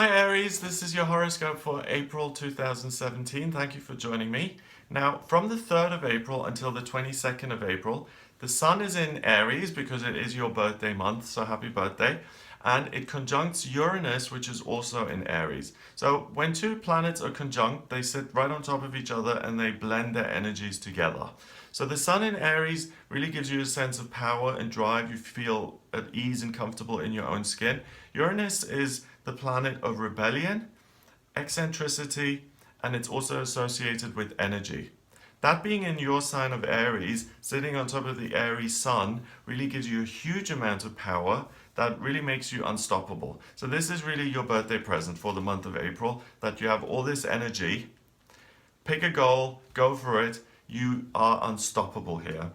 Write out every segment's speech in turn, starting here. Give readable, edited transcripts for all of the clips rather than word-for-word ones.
Hi Aries, this is your horoscope for April 2017. Thank you for joining me. Now, from the 3rd of April until the 22nd of April, the Sun is in Aries because it is your birthday month, so happy birthday. And it conjuncts Uranus, which is also in Aries. So when two planets are conjunct, they sit right on top of each other and they blend their energies together. So the Sun in Aries really gives you a sense of power and drive. You feel at ease and comfortable in your own skin. Uranus is the planet of rebellion, eccentricity, and it's also associated with energy. That being in your sign of Aries, sitting on top of the Aries sun, really gives you a huge amount of power that really makes you unstoppable. So this is really your birthday present for the month of April, that you have all this energy. Pick a goal, go for it. You are unstoppable here.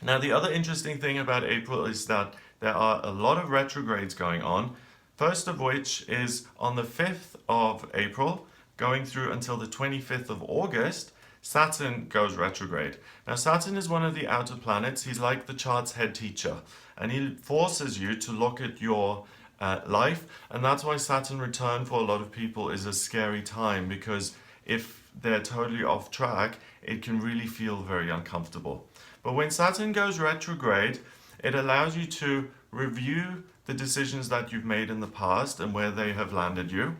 Now, the other interesting thing about April is that there are a lot of retrogrades going on. First of which is on the 5th of April, going through until the 25th of August, Saturn goes retrograde. Now, Saturn is one of the outer planets. He's like the chart's head teacher, and he forces you to look at your life, and that's why Saturn return for a lot of people is a scary time, because if they're totally off track, it can really feel very uncomfortable. But when Saturn goes retrograde, it allows you to review the decisions that you've made in the past and where they have landed you.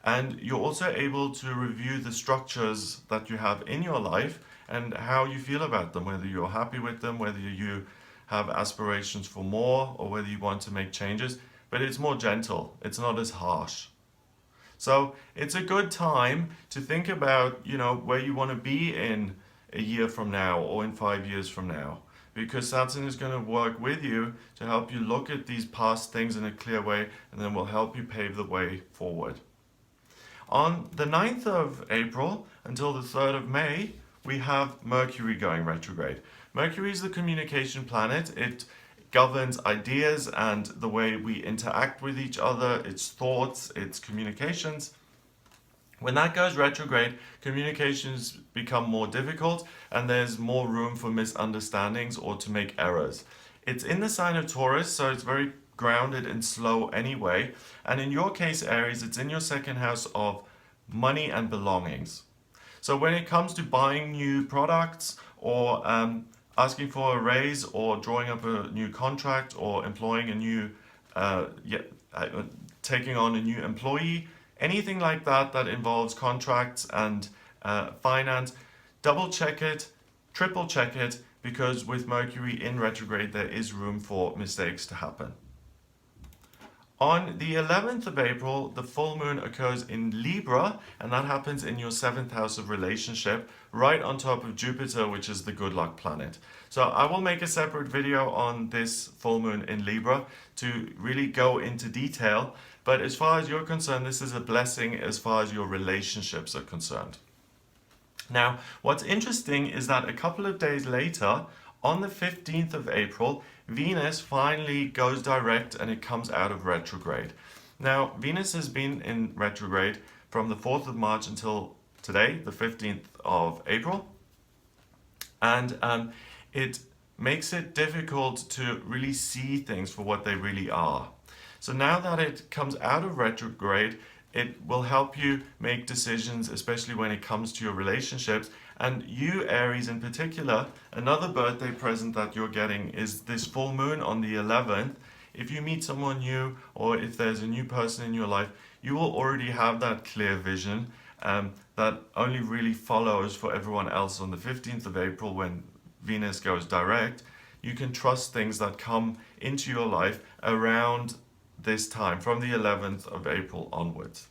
And you're also able to review the structures that you have in your life and how you feel about them, whether you're happy with them, whether you have aspirations for more, or whether you want to make changes. But it's more gentle, it's not as harsh. So it's a good time to think about, where you want to be in a year from now or in 5 years from now, because Saturn is going to work with you to help you look at these past things in a clear way, and then will help you pave the way forward. On the 9th of April until the 3rd of May, we have Mercury going retrograde. Mercury is the communication planet. It governs ideas and the way we interact with each other, its thoughts, its communications. When that goes retrograde, communications become more difficult and there's more room for misunderstandings or to make errors. It's in the sign of Taurus, so it's very grounded and slow anyway. And in your case, Aries, it's in your second house of money and belongings. So when it comes to buying new products or asking for a raise or drawing up a new contract or employing a new, taking on a new employee, anything like that involves contracts and finance, double check it, triple check it, because with Mercury in retrograde, there is room for mistakes to happen. On the 11th of April, the full moon occurs in Libra, and that happens in your 7th house of relationship, right on top of Jupiter, which is the good luck planet. So I will make a separate video on this full moon in Libra to really go into detail. But as far as you're concerned, this is a blessing as far as your relationships are concerned. Now, what's interesting is that a couple of days later, on the 15th of April, Venus finally goes direct and it comes out of retrograde. Now, Venus has been in retrograde from the 4th of March until today, the 15th of April. And it makes it difficult to really see things for what they really are. So now that it comes out of retrograde, it will help you make decisions, especially when it comes to your relationships. And you, Aries in particular, another birthday present that you're getting is this full moon on the 11th. If you meet someone new or if there's a new person in your life, you will already have that clear vision that only really follows for everyone else on the 15th of April when Venus goes direct. You can trust things that come into your life around this time, from the 11th of April onwards.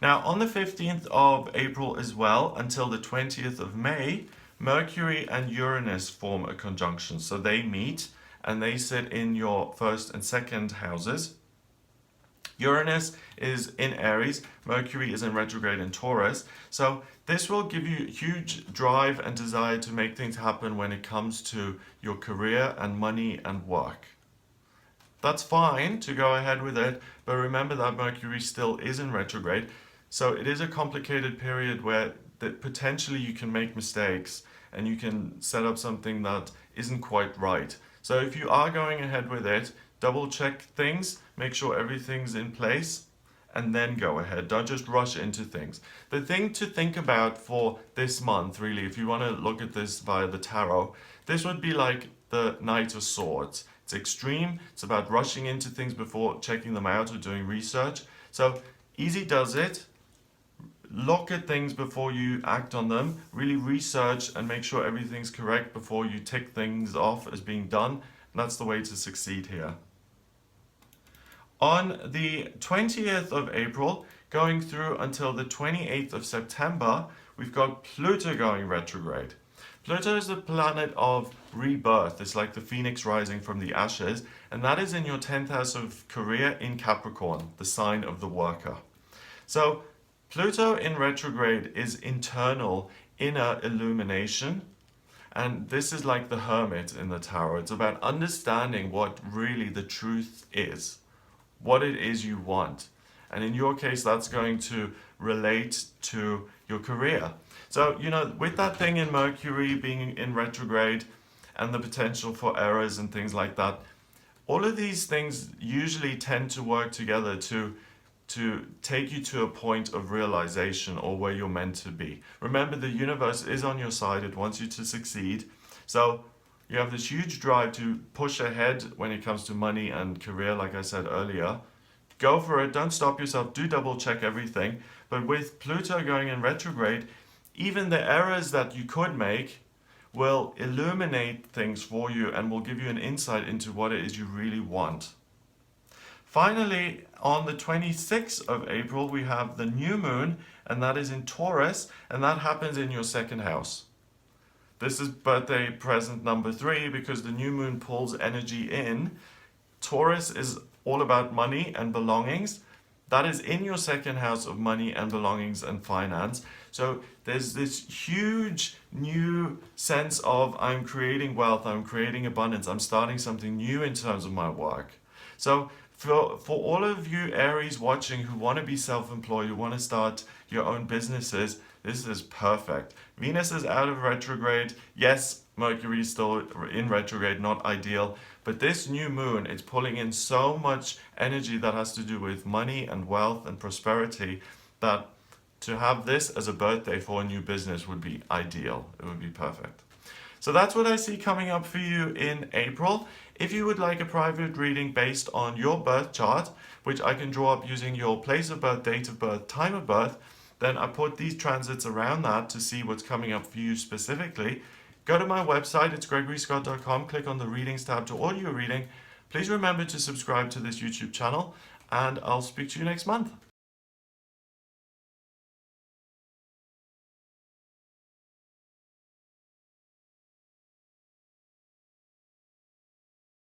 Now, on the 15th of April as well, until the 20th of May, Mercury and Uranus form a conjunction. So they meet and they sit in your first and second houses. Uranus is in Aries, Mercury is in retrograde in Taurus. So this will give you huge drive and desire to make things happen when it comes to your career and money and work. That's fine to go ahead with it, but remember that Mercury still is in retrograde. So it is a complicated period where potentially you can make mistakes and you can set up something that isn't quite right. So if you are going ahead with it, double check things, make sure everything's in place, and then go ahead. Don't just rush into things. The thing to think about for this month, really, if you want to look at this via the tarot, this would be like the Knight of Swords. It's extreme. It's about rushing into things before checking them out or doing research. So easy does it. Look at things before you act on them. Really research and make sure everything's correct before you tick things off as being done. And that's the way to succeed here. On the 20th of April, going through until the 28th of September, we've got Pluto going retrograde. Pluto is the planet of rebirth. It's like the phoenix rising from the ashes, and that is in your 10th house of career in Capricorn, the sign of the worker. So Pluto in retrograde is internal, inner illumination, and this is like the hermit in the tarot. It's about understanding what really the truth is, what it is you want. And in your case, that's going to relate to your career. So, with that thing in Mercury being in retrograde and the potential for errors and things like that, all of these things usually tend to work together to take you to a point of realization or where you're meant to be. Remember, the universe is on your side. It wants you to succeed. So you have this huge drive to push ahead when it comes to money and career, like I said earlier. Go for it. Don't stop yourself. Do double check everything. But with Pluto going in retrograde, even the errors that you could make will illuminate things for you and will give you an insight into what it is you really want. Finally, on the 26th of April, we have the new moon, and that is in Taurus, and that happens in your second house. This is birthday present number 3 because the new moon pulls energy in. Taurus is all about money and belongings. That is in your second house of money and belongings and finance. So there's this huge new sense of I'm creating wealth, I'm creating abundance, I'm starting something new in terms of my work. So for all of you Aries watching who want to be self-employed, who want to start your own businesses, this is perfect. Venus is out of retrograde. Yes, Mercury is still in retrograde, not ideal. But this new moon is pulling in so much energy that has to do with money and wealth and prosperity that to have this as a birthday for a new business would be ideal. It would be perfect. So that's what I see coming up for you in April. If you would like a private reading based on your birth chart, which I can draw up using your place of birth, date of birth, time of birth, then I put these transits around that to see what's coming up for you specifically. Go to my website, it's gregoryscott.com, click on the readings tab to order your reading. Please remember to subscribe to this YouTube channel, and I'll speak to you next month.